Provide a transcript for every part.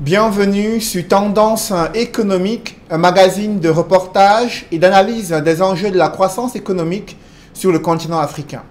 Bienvenue sur Tendance économique, un magazine de reportage et d'analyse des enjeux de la croissance économique sur le continent africain.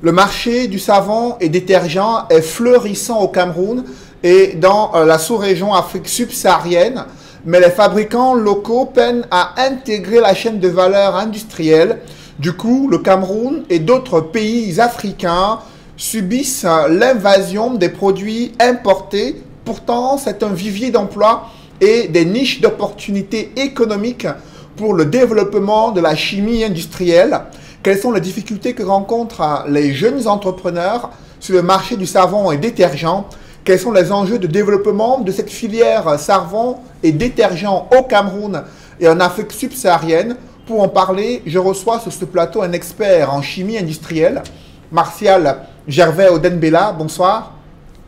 Le marché du savon et détergent est fleurissant au Cameroun et dans la sous-région Afrique subsaharienne, mais les fabricants locaux peinent à intégrer la chaîne de valeur industrielle. Du coup, le Cameroun et d'autres pays africains subissent l'invasion des produits importés. Pourtant, c'est un vivier d'emploi et des niches d'opportunités économiques pour le développement de la chimie industrielle. Quelles sont les difficultés que rencontrent les jeunes entrepreneurs sur le marché du savon et détergent? Quels sont les enjeux de développement de cette filière savon et détergent au Cameroun et en Afrique subsaharienne? Pour en parler, je reçois sur ce plateau un expert en chimie industrielle, Martial Gervais Odenbella. Bonsoir.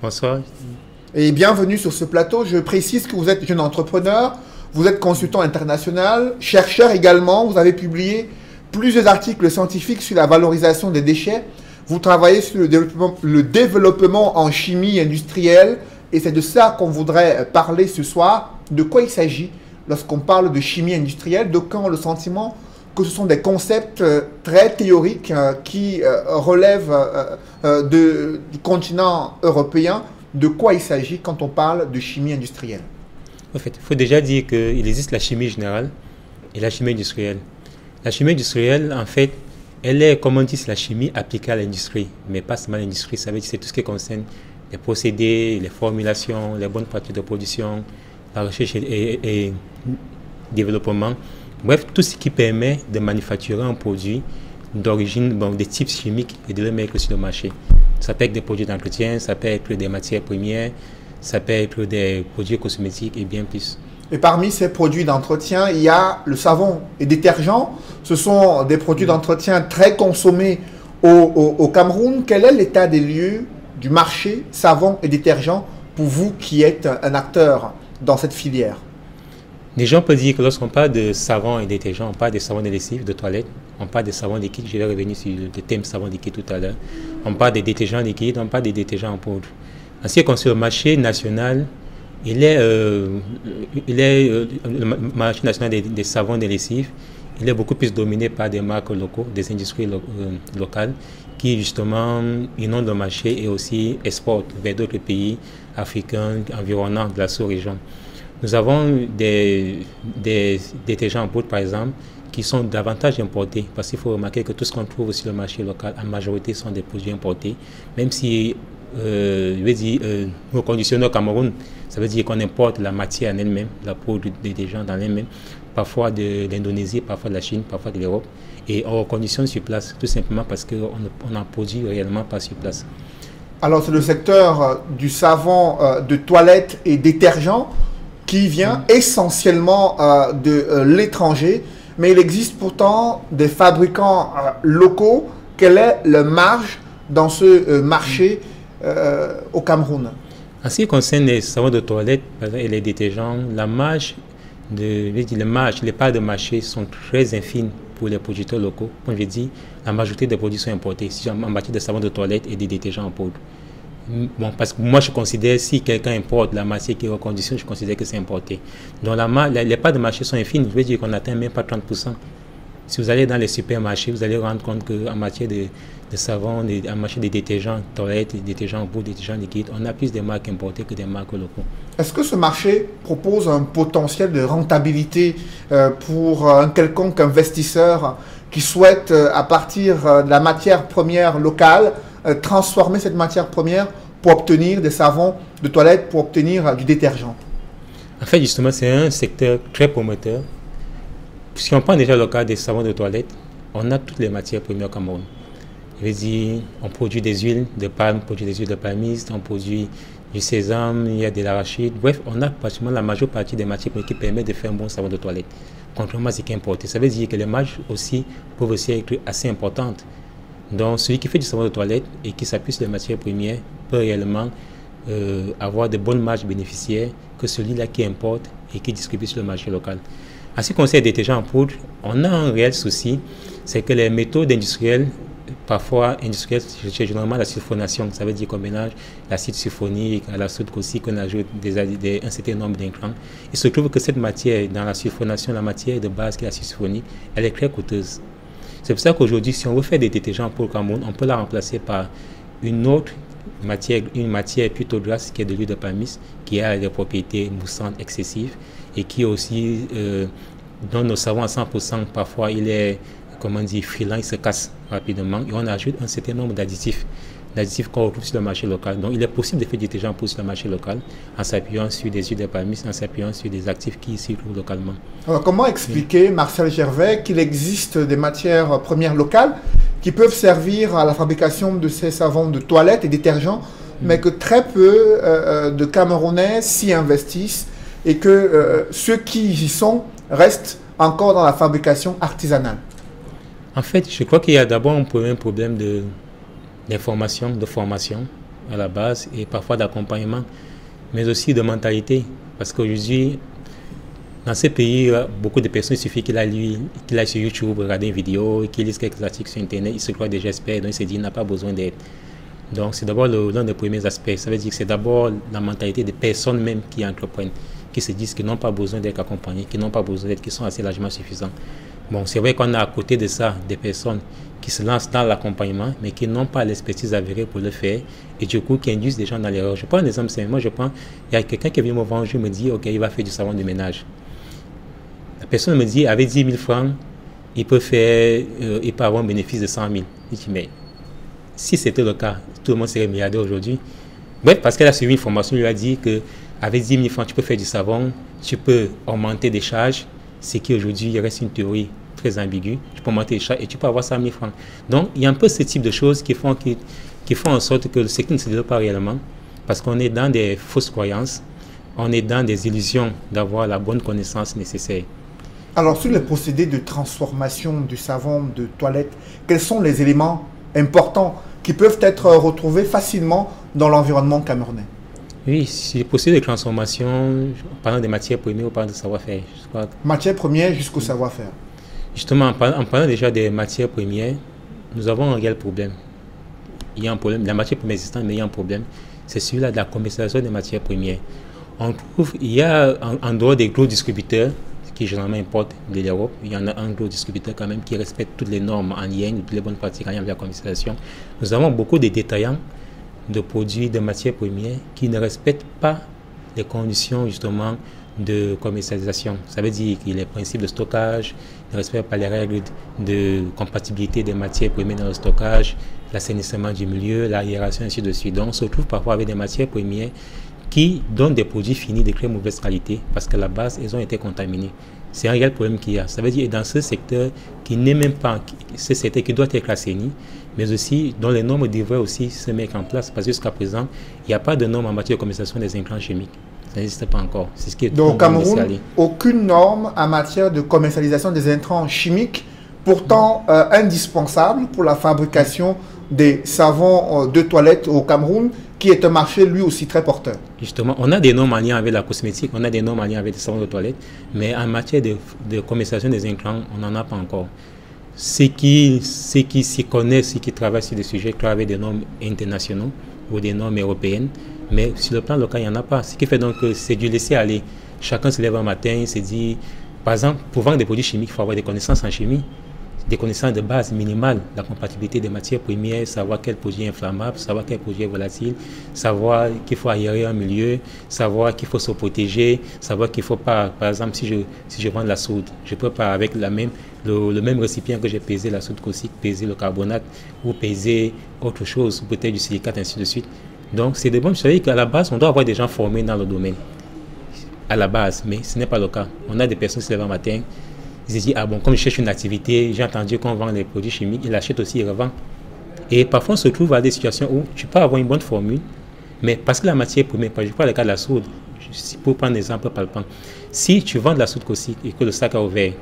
Bonsoir. Et bienvenue sur ce plateau. Je précise que vous êtes jeune entrepreneur, vous êtes consultant international, chercheur également. Vous avez publié plusieurs articles scientifiques sur la valorisation des déchets. Vous travaillez sur le développement en chimie industrielle. Et c'est de ça qu'on voudrait parler ce soir. De quoi il s'agit lorsqu'on parle de chimie industrielle? D'aucuns ont le sentiment que ce sont des concepts très théoriques qui relèvent du continent européen. De quoi il s'agit quand on parle de chimie industrielle? En fait, il faut déjà dire qu'il existe la chimie générale et la chimie industrielle. La chimie industrielle, en fait, elle est, comme on dit, c'est la chimie appliquée à l'industrie, mais pas seulement l'industrie. Ça veut dire que c'est tout ce qui concerne les procédés, les formulations, les bonnes pratiques de production, la recherche et développement. Bref, tout ce qui permet de manufacturer un produit d'origine, des types chimiques et de le mettre sur le marché. Ça peut être des produits d'entretien, ça peut être des matières premières, ça peut être des produits cosmétiques et bien plus. Et parmi ces produits d'entretien, il y a le savon et détergent. Ce sont des produits d'entretien très consommés au Cameroun. Quel est l'état des lieux du marché savon et détergent pour vous qui êtes un acteur dans cette filière? Les gens peuvent dire que lorsqu'on parle de savon et détergent, on parle de savon de lessive, de toilette, on parle de savon liquide, je vais revenir sur le thème savon liquide tout à l'heure. On parle de détergents liquides, on parle de détergents en poudre. En ce qui concerne le marché national, le marché national des savons de lessive, il est beaucoup plus dominé par des marques locaux, des industries locales qui justement inondent le marché et aussi exportent vers d'autres pays africains environnants de la sous-région. Nous avons des détergents en poudre, par exemple, qui sont davantage importés, parce qu'il faut remarquer que tout ce qu'on trouve sur le marché local, en majorité, sont des produits importés, même si, nos conditionneurs au Cameroun, ça veut dire qu'on importe la matière en elle-même, la poudre des détergents dans elle-même, parfois de l'Indonésie, parfois de la Chine, parfois de l'Europe, et on reconditionne sur place, tout simplement parce qu'on n'en produit réellement pas sur place. Alors, c'est le secteur du savon, de toilette et détergent qui vient essentiellement de l'étranger, mais il existe pourtant des fabricants locaux. Quelle est la marge dans ce marché au Cameroun? En ce qui concerne les savons de toilette et les détergents, les parts de marché sont très infimes pour les producteurs locaux. Comme je dis, la majorité des produits sont importés en matière de savons de toilette et des détergents en poudre. Bon, parce que moi je considère, si quelqu'un importe la matière qui est reconditionne, je considère que c'est importé. Donc les parts de marché sont infimes, je veux dire qu'on n'atteint même pas 30%. Si vous allez dans les supermarchés, vous allez rendre compte qu'en matière de savon, en matière de détergents, toilettes, détergents en poudre, détergents liquides, on a plus de marques importées que des marques locaux. Est-ce que ce marché propose un potentiel de rentabilité pour un quelconque investisseur qui souhaite, à partir de la matière première locale, transformer cette matière première pour obtenir des savons de toilette, pour obtenir du détergent? En fait, justement, c'est un secteur très prometteur. Si on prend déjà le cas des savons de toilette, on a toutes les matières premières au Cameroun. Je veux dire, on produit des huiles de palme, on produit des huiles de palmiste, on produit du sésame, il y a de l'arachide. Bref, on a pratiquement la majeure partie des matières premières qui permettent de faire un bon savon de toilette, contrairement à ce qui est importé. Ça veut dire que les marges aussi peuvent aussi être assez importantes. Donc, celui qui fait du savon de toilette et qui s'appuie sur les matières premières peut réellement avoir de bonnes marges bénéficiaires que celui-là qui importe et qui distribue sur le marché local. En ce qui concerne les détergents en poudre, on a un réel souci, c'est que les méthodes industrielles parfois industriel, c'est généralement la sulfonation. Ça veut dire qu'on mélange l'acide sulfonique à la soude caustique, qu'on ajoute un certain nombre d'intrants. Il se trouve que cette matière, dans la sulfonation, la matière de base qui est l'acide sulfonique, elle est très coûteuse. C'est pour ça qu'aujourd'hui, si on veut faire des détergents pour le Cameroun, on peut la remplacer par une autre matière, une matière plutôt grasse qui est de l'huile de palmiste, qui a des propriétés moussantes excessives et qui aussi, dont nous savons à 100%, parfois il est, comment dire, frilant, il se casse rapidement et on ajoute un certain nombre d'additifs qu'on retrouve sur le marché local. Donc il est possible de faire des détergents pour sur le marché local en s'appuyant sur des huiles de palmiste, en s'appuyant sur des actifs qui s'y trouvent localement. Alors comment expliquer, Marcel Gervais, qu'il existe des matières premières locales qui peuvent servir à la fabrication de ces savons de toilette et détergents, mais que très peu de Camerounais s'y investissent et que ceux qui y sont restent encore dans la fabrication artisanale? En fait, je crois qu'il y a d'abord un problème d'information, de formation à la base et parfois d'accompagnement, mais aussi de mentalité. Parce qu'aujourd'hui, dans ces pays, beaucoup de personnes, il suffit qu'il aille sur YouTube, regarder une vidéo, qu'il lise quelques articles sur Internet, il se croit déjà expert, donc il se dit qu'il n'a pas besoin d'aide. Donc c'est d'abord l'un des premiers aspects. Ça veut dire que c'est d'abord la mentalité des personnes même qui entreprennent, qui se disent qu'ils n'ont pas besoin d'être accompagnés, qu'ils n'ont pas besoin d'aide, qu'ils sont assez largement suffisants. Bon, c'est vrai qu'on a à côté de ça des personnes qui se lancent dans l'accompagnement, mais qui n'ont pas l'expertise avérée pour le faire, et du coup qui induisent des gens dans l'erreur. Je prends un exemple simple. Moi, il y a quelqu'un qui vient me voir un jour, me dit, ok, il va faire du savon de ménage. La personne me dit, avec 10 000 francs, il peut avoir un bénéfice de 100 000. Je dis, mais si c'était le cas, tout le monde serait milliardaire aujourd'hui. Bref, parce qu'elle a suivi une formation, elle lui a dit qu'avec 10 000 francs, tu peux faire du savon, tu peux augmenter des charges, ce qui aujourd'hui reste une théorie très ambiguë. Tu peux augmenter les charges et tu peux avoir 100 000 francs. Donc, il y a un peu ce type de choses qui font en sorte que le secteur ne se développe pas réellement, parce qu'on est dans des fausses croyances, on est dans des illusions d'avoir la bonne connaissance nécessaire. Alors, sur les procédés de transformation du savon de toilette, quels sont les éléments importants qui peuvent être retrouvés facilement dans l'environnement camerounais? Oui, si les procédés de transformation, parlant des matières premières ou parlant de savoir-faire. Matières premières jusqu'au savoir-faire. Justement, en parlant déjà des matières premières, nous avons un réel problème. Il y a un problème, la matière première existante, mais il y a un problème. C'est celui-là de la commercialisation des matières premières. On trouve, il y a en dehors des gros distributeurs, qui généralement importent de l'Europe, il y en a un gros distributeur quand même qui respecte toutes les normes en lien, toutes les bonnes pratiques en lien avec la commercialisation. Nous avons beaucoup de détaillants de produits, de matières premières qui ne respectent pas les conditions justement de commercialisation. Ça veut dire que les principes de stockage ne respectent pas les règles de compatibilité des matières premières dans le stockage, l'assainissement du milieu, l'aération, ainsi de suite. Donc on se retrouve parfois avec des matières premières qui donnent des produits finis de très mauvaise qualité parce qu'à la base, elles ont été contaminées. C'est un réel problème qu'il y a. Ça veut dire dans ce secteur qui n'est même pas, ce secteur qui doit être assaini, mais aussi dont les normes devraient aussi se mettre en place parce que jusqu'à présent, il n'y a pas de normes en matière de commercialisation des intrants chimiques. Ça n'existe pas encore. C'est ce qui est donc au Cameroun, aucune norme en matière de commercialisation des intrants chimiques, pourtant indispensable pour la fabrication des savons de toilette au Cameroun, qui est un marché lui aussi très porteur. Justement, on a des normes en lien avec la cosmétique, on a des normes en lien avec les savons de toilette, mais en matière de commercialisation des intrants, on n'en a pas encore. Ceux qui s'y connaissent, ceux qui travaillent sur des sujets, travaillent avec des normes internationaux ou des normes européennes, mais sur le plan local, il n'y en a pas. Ce qui fait donc que c'est du laisser aller. Chacun se lève un matin, il se dit, par exemple, pour vendre des produits chimiques, il faut avoir des connaissances en chimie, des connaissances de base minimales, la compatibilité des matières premières, savoir quel produit est inflammable, savoir quel produit est volatile, savoir qu'il faut aérer un milieu, savoir qu'il faut se protéger, savoir qu'il ne faut pas, par exemple, si je vends de la soude, je peux pas avec le même récipient que j'ai pesé la soude caustique, peser le carbonate ou peser autre chose, ou peut-être du silicate, ainsi de suite. Donc c'est des bonnes choses qu'à la base, on doit avoir des gens formés dans le domaine, à la base, mais ce n'est pas le cas. On a des personnes qui se lèvent un matin, ils se disent, ah bon, comme je cherche une activité, j'ai entendu qu'on vend les produits chimiques, ils l'achètent aussi, ils revendent. Et parfois, on se trouve à des situations où tu peux avoir une bonne formule, mais parce que la matière première, je prends le cas de la soude, pour prendre un exemple palpant, si tu vends de la soude caustique et que le sac à ouvert,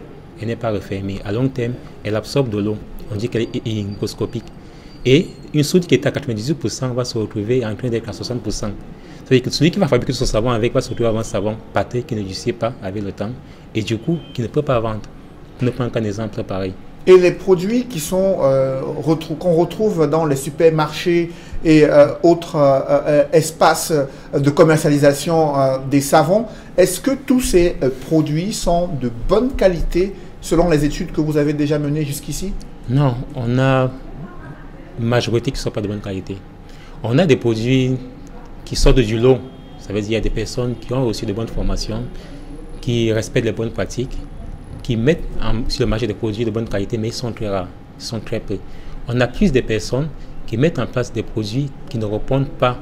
elle n'est pas refermée, à long terme, elle absorbe de l'eau, on dit qu'elle est hygroscopique. Et une soude qui est à 98% va se retrouver en train d'être à 60%. C'est-à-dire que celui qui va fabriquer son savon avec va se retrouver avec un savon pâteux qui ne durcit pas avec le temps et du coup qui ne peut pas vendre. Pour ne prendre qu'un exemple pareil. Et les produits qui sont qu'on retrouve dans les supermarchés et autres espaces de commercialisation des savons, est-ce que tous ces produits sont de bonne qualité selon les études que vous avez déjà menées jusqu'ici? Non, on a une majorité qui ne sont pas de bonne qualité. On a des produits qui sortent du lot. Ça veut dire qu'il y a des personnes qui ont aussi de bonnes formations, qui respectent les bonnes pratiques, qui mettent sur le marché des produits de bonne qualité, mais ils sont très rares, ils sont très peu. On a plus de personnes qui mettent en place des produits qui ne répondent pas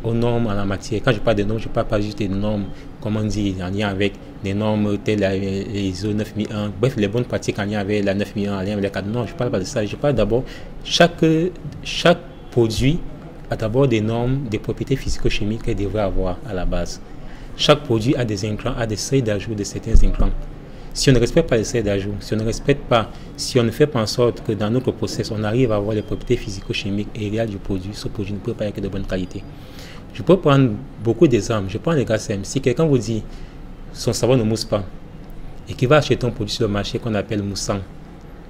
aux normes en la matière. Quand je parle de normes, je ne parle pas juste des normes, comme on dit, en lien avec des normes telles les ISO 9001, bref, les bonnes pratiques en lien avec la 9001, en lien avec les cadres. Non, je ne parle pas de ça. Je parle d'abord, chaque produit a d'abord des normes, des propriétés physico-chimiques qu'elle devrait avoir à la base. Chaque produit a des intrants, a des seuils d'ajout de certains intrants. Si on ne respecte pas les seuils d'ajout, si on ne respecte pas, si on ne fait pas en sorte que dans notre process, on arrive à avoir les propriétés physico-chimiques et réelles du produit, ce produit ne peut pas être de bonne qualité. Je peux prendre beaucoup d'exemples. Je prends les GASM. Si quelqu'un vous dit son savon ne mousse pas et qu'il va acheter un produit sur le marché qu'on appelle moussant,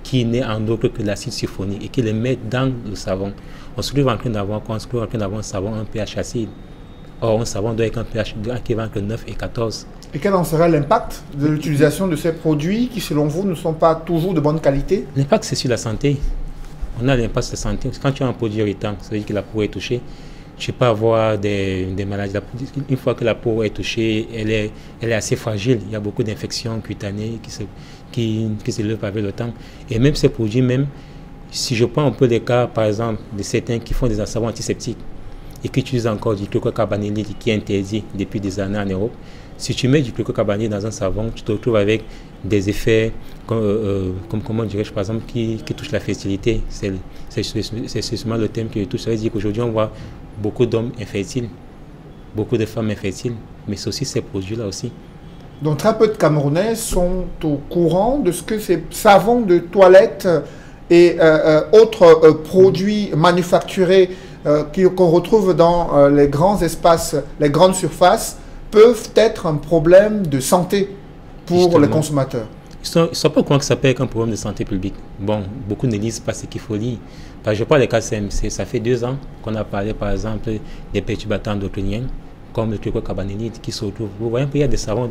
qui n'est en autre que l'acide sulfonique et qu'il le met dans le savon, on se trouve en train d'avoir un savon, un pH acide. Or, un savon doit être un pH qui va entre 9 et 14. Et quel en sera l'impact de l'utilisation de ces produits qui, selon vous, ne sont pas toujours de bonne qualité? L'impact, c'est sur la santé. On a l'impact sur la santé. Quand tu as un produit irritant, ça veut dire que la peau est touchée. Tu peux avoir des maladies. Une fois que la peau est touchée, elle est assez fragile. Il y a beaucoup d'infections cutanées qui se lèvent avec le temps. Et même ces produits, même si je prends un peu les cas, par exemple, de certains qui font des savons antiseptiques et qui utilisent encore du chlorocarbonylate qui est interdit depuis des années en Europe, si tu mets du chlorocarbonylate dans un savon, tu te retrouves avec des effets, comment dirais-je, par exemple, qui touchent la fertilité. C'est justement le thème qui touche. Ça veut dire qu'aujourd'hui, on voit beaucoup d'hommes infertiles, beaucoup de femmes infertiles, mais c'est aussi ces produits-là aussi. Donc très peu de Camerounais sont au courant de ce que ces savons de toilette et autres produits manufacturés qu'on retrouve dans les grands espaces, les grandes surfaces, peuvent être un problème de santé pour justement les consommateurs. Ils ne sont pas au courant que ça peut être un problème de santé publique. Bon, beaucoup ne lisent pas ce qu'il faut lire. Je parle des cas CMC, ça fait 2 ans qu'on a parlé par exemple des perturbateurs endocriniens comme le chlorocarbonylate qui se retrouve. Vous voyez, il y a des savons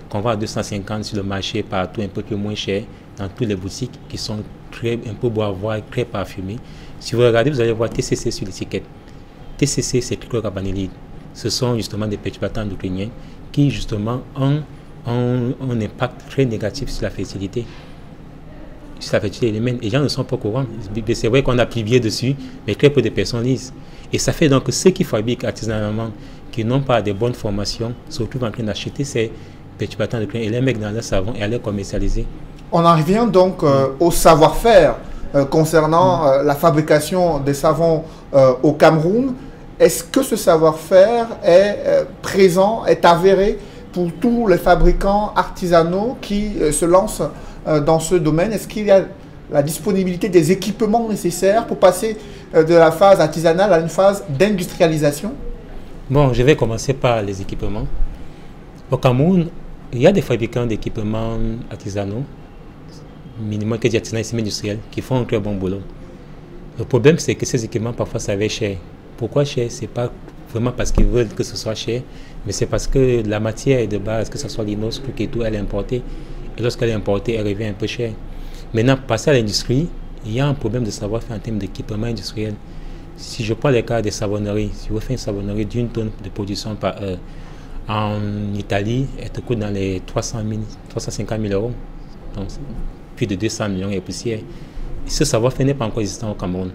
qu'on vend à 250 sur le marché partout, un peu plus moins cher, dans toutes les boutiques qui sont un peu beaux à voir, très parfumés. Si vous regardez, vous allez voir TCC sur l'étiquette. TCC, c'est chlorocarbonylate. Ce sont justement des perturbateurs endocriniens qui justement ont un impact très négatif sur la fertilité. Sur la fertilité humaine. Les gens ne sont pas au courant. C'est vrai qu'on a publié dessus, mais très peu de personnes lisent. Et ça fait donc que ceux qui fabriquent artisanalement, qui n'ont pas de bonnes formations, se retrouvent en train d'acheter ces perturbateurs endocriniens et les mettre dans leur savon et à les commercialiser. On en revient donc au savoir-faire concernant la fabrication des savons au Cameroun. Est-ce que ce savoir-faire est présent, est avéré pour tous les fabricants artisanaux qui se lancent dans ce domaine? Est-ce qu'il y a la disponibilité des équipements nécessaires pour passer de la phase artisanale à une phase d'industrialisation? Bon, je vais commencer par les équipements. Au Cameroun, il y a des fabricants d'équipements artisanaux, minimum que des artisanaux et semi-industriels, qui font un très bon boulot. Le problème, c'est que ces équipements, parfois, ça va être cher. Pourquoi cher? Ce n'est pas vraiment parce qu'ils veulent que ce soit cher, mais c'est parce que la matière de base, que ce soit l'inox, et tout, elle est importée. Et lorsqu'elle est importée, elle revient un peu cher. Maintenant, passer à l'industrie, il y a un problème de savoir-faire en termes d'équipement industriel. Si je prends le cas des savonneries, si vous faites une savonnerie d'une tonne de production par heure, en Italie, elle te coûte dans les 350 000 euros, donc plus de 200 millions et poussière. Ce savoir-faire n'est pas encore existant au Cameroun.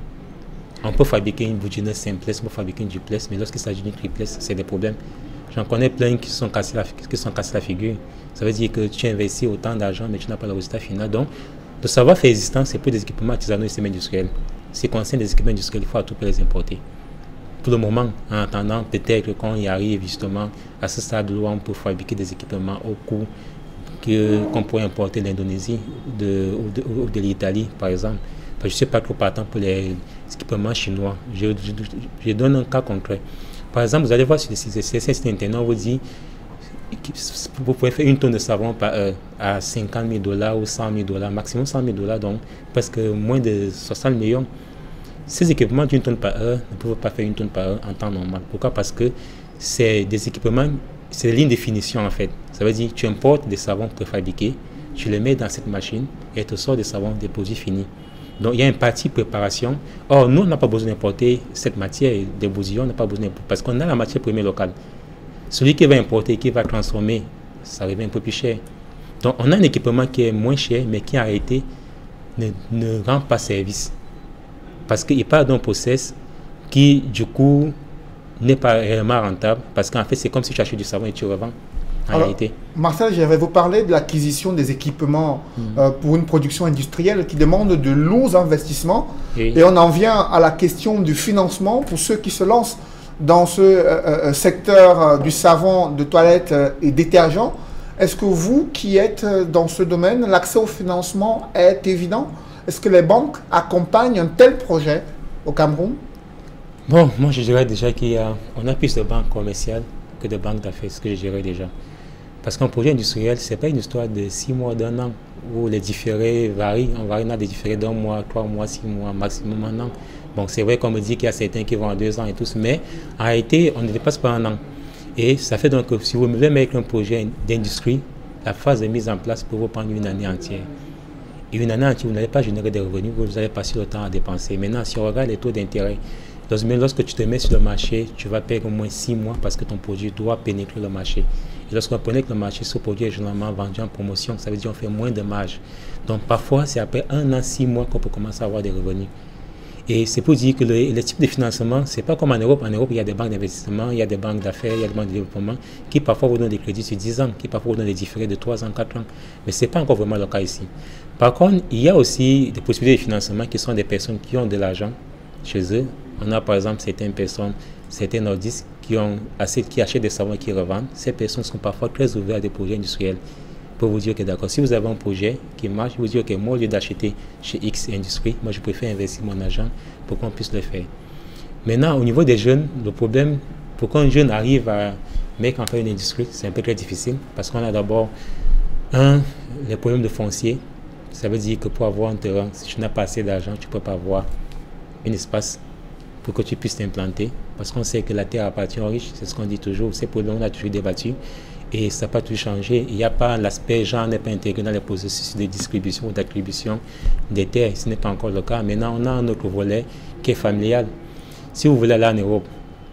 On peut fabriquer une bougineuse simplex, on peut fabriquer une duplex, mais lorsqu'il s'agit d'une triplex, c'est des problèmes. J'en connais plein qui sont cassés la figure. Ça veut dire que tu investis autant d'argent, mais tu n'as pas le résultat final. Donc, le savoir-faire existant, c'est pour des équipements artisanaux et semi-industriels. Si on concerne des équipements industriels, il faut à tout prix les importer. Pour le moment, en attendant, peut-être qu'on y arrive justement à ce stade où on peut fabriquer des équipements au coût qu'on pourrait importer de l'Indonésie ou de l'Italie, par exemple. Je ne suis pas trop partant pour les équipements chinois. Je donne un cas concret. Par exemple, vous allez voir sur les sites internet, on vous dit vous pouvez faire une tonne de savon par heure à 50 000 $ ou 100 000 $, maximum 100 000 $, donc presque moins de 60 millions. Ces équipements d'une tonne par heure ne peuvent pas faire une tonne par heure en temps normal. Pourquoi? Parce que c'est des équipements, c'est des lignes de finition en fait. Ça veut dire que tu importes des savons préfabriqués, tu les mets dans cette machine et elle te sort des savons, des produits finis. Donc il y a une partie préparation. Or, nous, on n'a pas besoin d'importer cette matière, des bousillons, on n'a pas besoin d'importer parce qu'on a la matière première locale. Celui qui va importer, qui va transformer, ça revient un peu plus cher. Donc on a un équipement qui est moins cher, mais qui en réalité ne rend pas service. Parce qu'il part d'un process qui, du coup, n'est pas réellement rentable. Parce qu'en fait, c'est comme si tu achètes du savon et tu revends. Réalité. Marcel, je vais vous parler de l'acquisition des équipements pour une production industrielle qui demande de lourds investissements. Oui. Et on en vient à la question du financement pour ceux qui se lancent dans ce secteur du savon, de toilette et détergent. Est-ce que vous qui êtes dans ce domaine, l'accès au financement est évident? Est-ce que les banques accompagnent un tel projet au Cameroun? Bon, moi je dirais déjà qu'on a plus de banques commerciales que de banques d'affaires, ce que je dirais déjà. Parce qu'un projet industriel, ce n'est pas une histoire de 6 mois, d'un an, où les différés varient. On varie dans des différés d'1 mois, 3 mois, 6 mois, maximum un an. Bon, c'est vrai qu'on me dit qu'il y a certains qui vont à 2 ans et tous, mais en réalité, on ne dépasse pas un an. Et ça fait donc que si vous voulez mettre un projet d'industrie, la phase de mise en place peut vous prendre une année entière. Et une année entière, vous n'allez pas générer des revenus, vous allez passer le temps à dépenser. Maintenant, si on regarde les taux d'intérêt, lorsque tu te mets sur le marché, tu vas perdre au moins 6 mois parce que ton produit doit pénétrer le marché. Et lorsqu'on pénètre le marché, ce produit est généralement vendu en promotion, ça veut dire qu'on fait moins de marge. Donc parfois, c'est après 1 an, 6 mois qu'on peut commencer à avoir des revenus. Et c'est pour dire que les types de financement, c'est pas comme en Europe. En Europe, il y a des banques d'investissement, il y a des banques d'affaires, il y a des banques de développement qui parfois vous donnent des crédits sur 10 ans, qui parfois vous donnent des différés de 3 ans, 4 ans. Mais ce n'est pas encore vraiment le cas ici. Par contre, il y a aussi des possibilités de financement qui sont des personnes qui ont de l'argent chez eux. On a par exemple certaines personnes, certains nordistes qui achètent des savons et qui revendent. Ces personnes sont parfois très ouvertes à des projets industriels. Pour vous dire que d'accord, si vous avez un projet qui marche, vous dire que moi, au lieu d'acheter chez X Industrie, moi je préfère investir mon argent pour qu'on puisse le faire. Maintenant, au niveau des jeunes, le problème, pour qu'un jeune arrive à mettre en place une industrie, c'est un peu très difficile parce qu'on a d'abord, les problèmes de foncier. Ça veut dire que pour avoir un terrain, si tu n'as pas assez d'argent, tu ne peux pas avoir un espace pour que tu puisses t'implanter. Parce qu'on sait que la terre appartient aux riches, c'est ce qu'on dit toujours. Ces problèmes, on a toujours débattu. Et ça n'a pas tout changé. Il n'y a pas l'aspect genre n'est pas intégré dans les processus de distribution ou d'attribution des terres. Ce n'est pas encore le cas. Maintenant, on a un autre volet qui est familial. Si vous voulez aller en Europe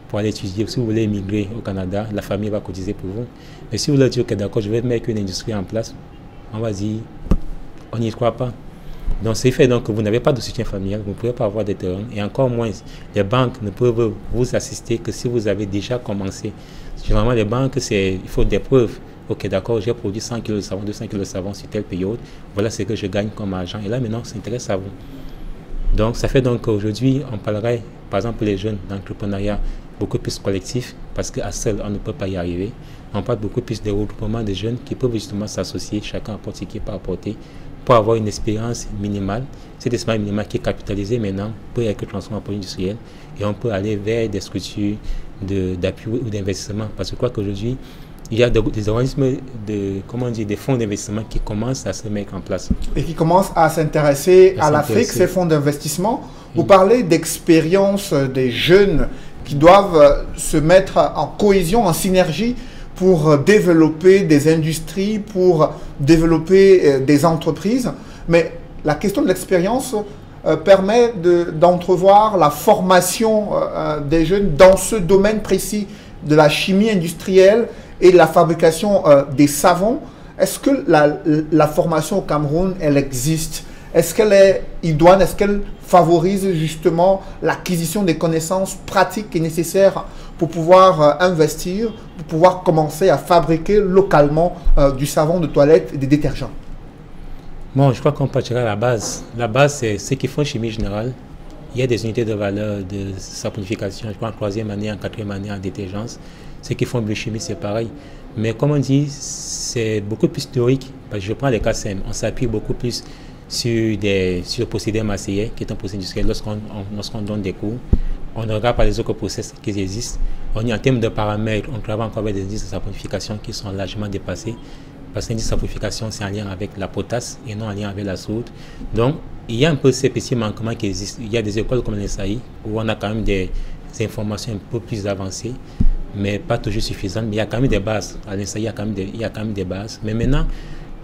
pour aller étudier, si vous voulez émigrer au Canada, la famille va cotiser pour vous. Mais si vous voulez dire que d'accord, je vais mettre une industrie en place, on va dire, on n'y croit pas. Donc, c'est fait donc que vous n'avez pas de soutien familial, vous ne pouvez pas avoir des terrains. Et encore moins, les banques ne peuvent vous assister que si vous avez déjà commencé. Généralement, les banques, il faut des preuves. Ok, d'accord, j'ai produit 100 kg de savon, 200 kg de savon sur telle période. Voilà ce que je gagne comme argent. Et là, maintenant, on s'intéresse à vous. Donc, ça fait donc qu'aujourd'hui, on parlerait, par exemple, pour les jeunes d'entrepreneuriat, beaucoup plus collectif, parce qu'à seul, on ne peut pas y arriver. On parle beaucoup plus des regroupements de jeunes qui peuvent justement s'associer, chacun apporte ce qu'il peut apporter, pour avoir une expérience minimale. Cette expérience minimale qui est capitalisée maintenant peut être transformée en projet industriel et on peut aller vers des structures d'appui ou d'investissement. Parce que je crois qu'aujourd'hui, il y a des organismes, des fonds d'investissement qui commencent à se mettre en place. Et qui commencent à s'intéresser à l'Afrique, ces fonds d'investissement. Vous parlez d'expérience des jeunes qui doivent se mettre en cohésion, en synergie pour développer des industries, pour développer des entreprises. Mais la question de l'expérience permet d'entrevoir la formation des jeunes dans ce domaine précis de la chimie industrielle et de la fabrication des savons. Est-ce que la formation au Cameroun, elle existe? Est-ce qu'elle est idoine? Est-ce qu'elle favorise justement l'acquisition des connaissances pratiques et nécessaires pour pouvoir investir, pour pouvoir commencer à fabriquer localement du savon de toilette et des détergents? Bon, je crois qu'on partira à la base. La base, c'est ceux qui font chimie générale. Il y a des unités de valeur de saponification, je crois en 3e année, en 4e année en détergence. Ceux qui font biochimie, c'est pareil. Mais comme on dit, c'est beaucoup plus théorique. Parce que je prends les cas simples. On s'appuie beaucoup plus sur le procédé marseillais, qui est un procédé industriel lorsqu'on donne des cours. on ne regarde pas les autres process qui existent. On est en termes de paramètres, on travaille encore avec des indices de saponification qui sont largement dépassés. Parce que l'indice de saponification, c'est en lien avec la potasse et non en lien avec la soude. Donc, il y a un peu ces petits manquements qui existent. Il y a des écoles comme l'ESAI où on a quand même des informations un peu plus avancées, mais pas toujours suffisantes. Mais il y a quand même des bases. À l'ESAI, il y a quand même des bases. Mais maintenant,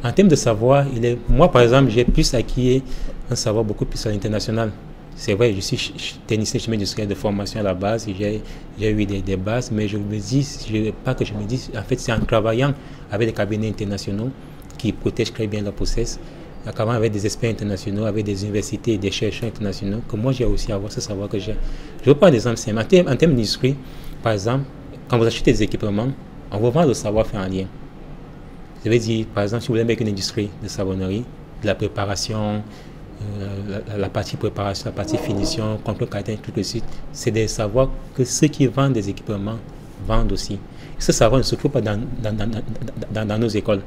en termes de savoir, moi, par exemple, j'ai plus acquis un savoir beaucoup plus à l'international. C'est vrai, je suis technicien chemin industriel de formation à la base, j'ai eu des bases, mais je me dis, en fait, c'est en travaillant avec des cabinets internationaux qui protègent très bien le process, avec des experts internationaux, avec des universités et des chercheurs internationaux, que moi j'ai aussi à avoir ce savoir que j'ai. Je vous prends des exemples simples. En termes d'industrie, par exemple, quand vous achetez des équipements, on va voir le savoir-faire en lien. Je vais dire, par exemple, si vous voulez mettre une industrie de savonnerie, de la préparation, la partie préparation, la partie finition, contrôle qualité, tout de suite, c'est de savoir que ceux qui vendent des équipements vendent aussi. Ce savoir ne se trouve pas dans nos écoles.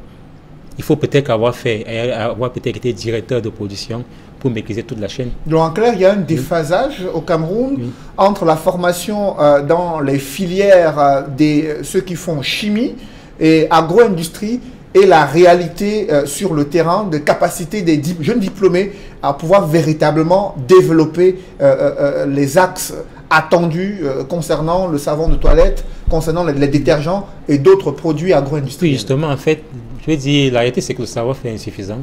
Il faut peut-être avoir peut-être été directeur de production pour maîtriser toute la chaîne. Donc en clair, il y a un déphasage au Cameroun entre la formation dans les filières de ceux qui font chimie et agro-industrie et la réalité sur le terrain de capacité des jeunes diplômés à pouvoir véritablement développer les axes attendus concernant le savon de toilette, concernant les détergents et d'autres produits agro-industriels. Oui, justement, en fait, je veux dire, la réalité, c'est que le savoir-faire est insuffisant,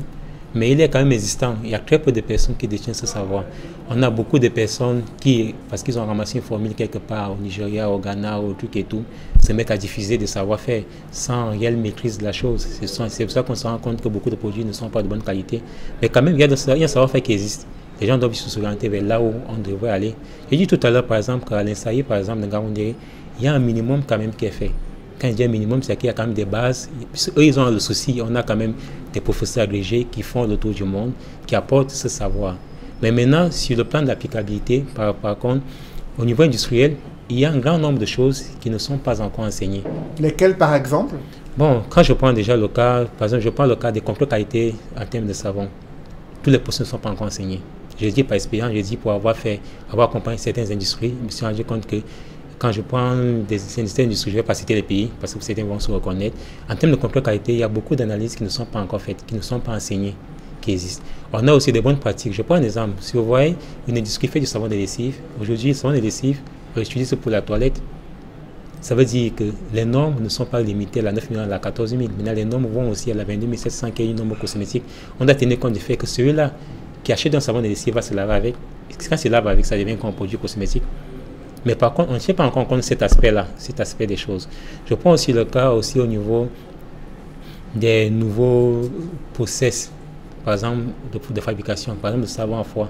mais il est quand même existant. Il y a très peu de personnes qui détiennent ce savoir. On a beaucoup de personnes qui, parce qu'ils ont ramassé une formule quelque part au Nigeria, au Ghana, au truc et tout, se mettent à diffuser des savoir-faire sans réelle maîtrise de la chose. C'est pour ça qu'on se rend compte que beaucoup de produits ne sont pas de bonne qualité. Mais quand même, il y a un savoir-faire qui existe. Les gens doivent se orienter vers là où on devrait aller. J'ai dit tout à l'heure, par exemple, qu'à l'Insaïe, par exemple, dans Garoundéré, il y a un minimum quand même qui est fait. Quand je dis un minimum, c'est qu'il y a quand même des bases. Eux, ils ont le souci. On a quand même des professeurs agrégés qui font le tour du monde, qui apportent ce savoir. Mais maintenant, sur le plan de l'applicabilité, par contre, au niveau industriel, il y a un grand nombre de choses qui ne sont pas encore enseignées. Lesquelles, par exemple? Bon, quand je prends déjà le cas, par exemple, je prends le cas des contrôles qualité en termes de savon. Tous les postes ne sont pas encore enseignés. Je dis par expérience, je dis pour avoir accompagné certaines industries, je me suis rendu compte que quand je prends des industries, je ne vais pas citer les pays parce que certains vont se reconnaître. En termes de contrôle qualité, il y a beaucoup d'analyses qui ne sont pas encore faites, qui ne sont pas enseignées, qui existent. On a aussi des bonnes pratiques. Je prends un exemple. Si vous voyez une industrie qui fait du savon de lessive, aujourd'hui, le savon de lessive, on l'utilise pour la toilette. Ça veut dire que les normes ne sont pas limitées à la 9 000, à la 14 000. Maintenant, les normes vont aussi à la 22 700, qui est une norme cosmétique. On doit tenir compte du fait que celui-là qui achète un savon de lessive va se laver avec. Quand il se lave avec, ça devient comme un produit cosmétique. Mais par contre, on ne tient pas encore compte cet aspect-là, cet aspect des choses. Je prends aussi le cas aussi au niveau des nouveaux process, par exemple, de fabrication, par exemple, le savon à froid.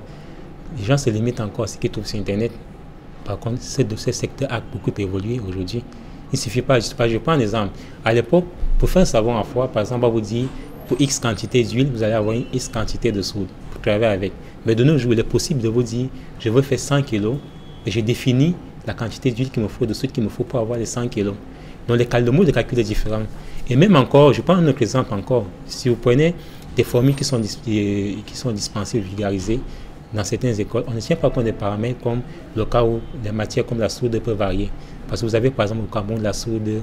Les gens se limitent encore à ce qu'ils trouvent sur Internet. Par contre, ce secteur a beaucoup évolué aujourd'hui. Il ne suffit pas, je prends un exemple. À l'époque, pour faire un savon à froid, par exemple, on va vous dire, pour X quantité d'huile, vous allez avoir une X quantité de soude pour travailler avec. Mais de nos jours, il est possible de vous dire, je veux faire 100 kg, et je définis la quantité d'huile qu'il me faut, de soude qu'il me faut pour avoir les 100 kg. Donc, le mode de calcul est différent. Et même encore, je prends un autre exemple encore. Si vous prenez des formules qui sont dispensées ou vulgarisées dans certaines écoles, on ne tient pas compte des paramètres comme le cas où les matières comme la soude peuvent varier. Parce que vous avez par exemple au Cameroun la soude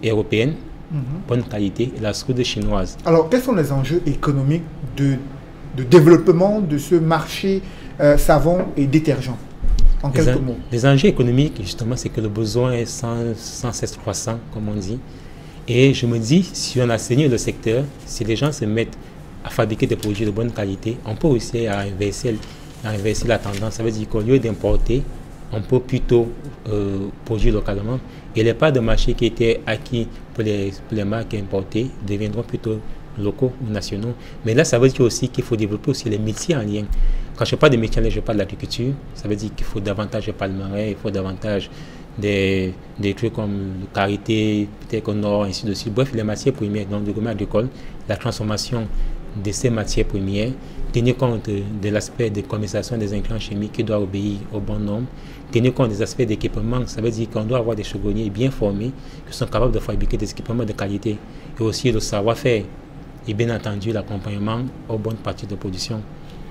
européenne, bonne qualité, et la soude chinoise. Alors, quels sont les enjeux économiques de développement de ce marché savon et détergent? En quelques mots. Les enjeux économiques, justement, c'est que le besoin est sans cesse croissant, comme on dit. Et je me dis, si on enseigne le secteur, si les gens se mettent à fabriquer des produits de bonne qualité, on peut aussi inverser la tendance. Ça veut dire qu'au lieu d'importer, on peut plutôt produire localement. Et les parts de marché qui étaient acquis pour les marques importées deviendront plutôt locaux ou nationaux. Mais là, ça veut dire aussi qu'il faut développer aussi les métiers en lien. Quand je parle de métiers en lien, je parle de l'agriculture. Ça veut dire qu'il faut davantage de palmeraies, il faut davantage des trucs comme le karité, peut-être au nord, ainsi de suite. Bref, les matières premières, donc le domaine agricole, la transformation de ces matières premières, tenir compte de l'aspect de commercialisation des ingrédients chimiques qui doit obéir aux bonnes normes, tenir compte des aspects d'équipement. Ça veut dire qu'on doit avoir des chaudronniers bien formés qui sont capables de fabriquer des équipements de qualité et aussi le savoir-faire et bien entendu l'accompagnement aux bonnes parties de production.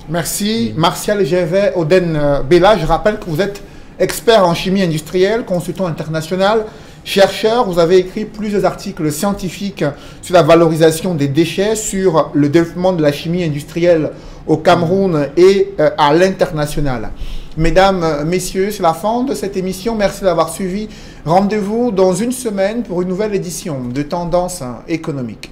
Merci. Martial Gervais, Oden Bella. Je rappelle que vous êtes expert en chimie industrielle, consultant international, chercheur. Vous avez écrit plusieurs articles scientifiques sur la valorisation des déchets, sur le développement de la chimie industrielle au Cameroun et à l'international. Mesdames, messieurs, c'est la fin de cette émission. Merci d'avoir suivi. Rendez-vous dans une semaine pour une nouvelle édition de Tendance économique.